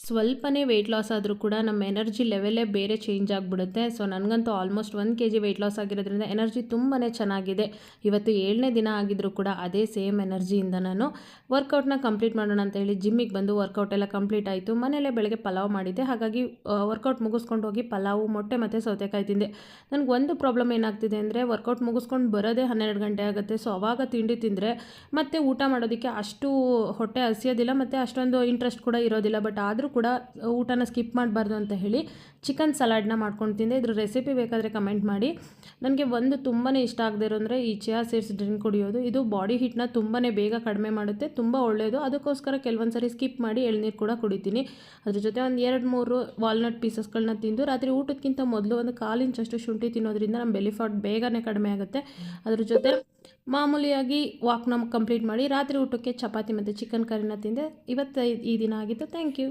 ಸ್ವಲ್ಪನೇ weight loss ಆದರೂ ಕೂಡ ನಮ್ಮ ಎನರ್ಜಿ ಲೆವೆಲೇ ಬೇರೆ ಚೇಂಜ್ ಆಗಿಬಿಡುತ್ತೆ. ಸೊ ನನಗಂತೂ ಆಲ್ಮೋಸ್ಟ್ 1 kg ವೆಯ್ಟ್ ಲಾಸ್ ಆಗಿರೋದ್ರಿಂದ ಎನರ್ಜಿ ತುಂಬಾ ಚೆನ್ನಾಗಿದೆ. ಇವತ್ತು 7ನೇ ದಿನ ಆಗಿದ್ದರೂ ಕೂಡ ಅದೇ ಸೇಮ್ ಎನರ್ಜಿಯಿಂದ ನಾನು ವರ್ಕೌಟ್ನ ಕಂಪ್ಲೀಟ್ ಮಾಡೋಣ ಅಂತ ಹೇಳಿ ಜಿಮ್ಮಿಗೆ ಬಂದು ವರ್ಕೌಟ್ ಎಲ್ಲ ಕಂಪ್ಲೀಟ್ ಆಯಿತು. ಮನೆಯಲ್ಲೇ ಬೆಳಗ್ಗೆ ಪಲಾವ್ ಮಾಡಿದ್ದೆ. ಹಾಗಾಗಿ ವರ್ಕೌಟ್ ಮುಗಿಸ್ಕೊಂಡು ಹೋಗಿ ಪಲಾವು, ಮೊಟ್ಟೆ ಮತ್ತು ಸೌತೆಕಾಯಿ ತಿಂದೆ. ನನಗೆ ಒಂದು ಪ್ರಾಬ್ಲಮ್ ಏನಾಗ್ತಿದೆ ಅಂದರೆ ವರ್ಕೌಟ್ ಮುಗಿಸ್ಕೊಂಡು ಬರೋದೇ 12 ಗಂಟೆ ಆಗುತ್ತೆ. ಸೊ ಅವಾಗ ತಿಂಡಿ ತಿಂದರೆ ಮತ್ತೆ ಊಟ ಮಾಡೋದಕ್ಕೆ ಅಷ್ಟು ಹೊಟ್ಟೆ ಹಸಿಯೋದಿಲ್ಲ ಮತ್ತು ಅಷ್ಟೊಂದು ಇಂಟ್ರೆಸ್ಟ್ ಕೂಡ ಇರೋದಿಲ್ಲ. ಬಟ್ ಆದರೂ ಕೂಡ ಊಟನ ಸ್ಕಿಪ್ ಮಾಡಬಾರ್ದು ಅಂತ ಹೇಳಿ ಚಿಕನ್ ಸಲಾಡ್ನ ಮಾಡ್ಕೊಂಡು ತಿಂದೆ. ಇದ್ರ ರೆಸಿಪಿ ಬೇಕಾದರೆ ಕಮೆಂಟ್ ಮಾಡಿ. ನನಗೆ ಒಂದು ತುಂಬಾ ಇಷ್ಟ ಆಗದೆ ಇರೋ ಅಂದರೆ ಈ ಚಿಯಾ ಸೀಡ್ಸ್ ಡ್ರಿಂಕ್ ಕುಡಿಯೋದು. ಇದು ಬಾಡಿ ಹೀಟ್ನ ತುಂಬಾ ಬೇಗ ಕಡಿಮೆ ಮಾಡುತ್ತೆ, ತುಂಬ ಒಳ್ಳೆಯದು. ಅದಕ್ಕೋಸ್ಕರ ಕೆಲವೊಂದು ಸರಿ ಸ್ಕಿಪ್ ಮಾಡಿ ಎಳ್ನೀರು ಕೂಡ ಕುಡಿತೀನಿ. ಅದ್ರ ಜೊತೆ ಒಂದು 2-3 ವಾಲ್ನಟ್ ಪೀಸಸ್ಗಳನ್ನ ತಿಂದು ರಾತ್ರಿ ಊಟಕ್ಕಿಂತ ಮೊದಲು ಒಂದು 1/4 ಇಂಚಷ್ಟು ಶುಂಠಿ ತಿನ್ನೋದ್ರಿಂದ ನಮ್ಮ ಬೆಲಿ ಫ್ಯಾಟ್ ಬೇಗನೆ ಕಡಿಮೆ ಆಗುತ್ತೆ. ಅದ್ರ ಜೊತೆ ಮಾಮೂಲಿಯಾಗಿ ವಾಕ್ನ ಕಂಪ್ಲೀಟ್ ಮಾಡಿ ರಾತ್ರಿ ಊಟಕ್ಕೆ ಚಪಾತಿ ಮತ್ತು ಚಿಕನ್ ಕರಿನ ತಿಂದೆ. ಇವತ್ತು ಈ ದಿನ ಆಗಿತ್ತು. Thank you.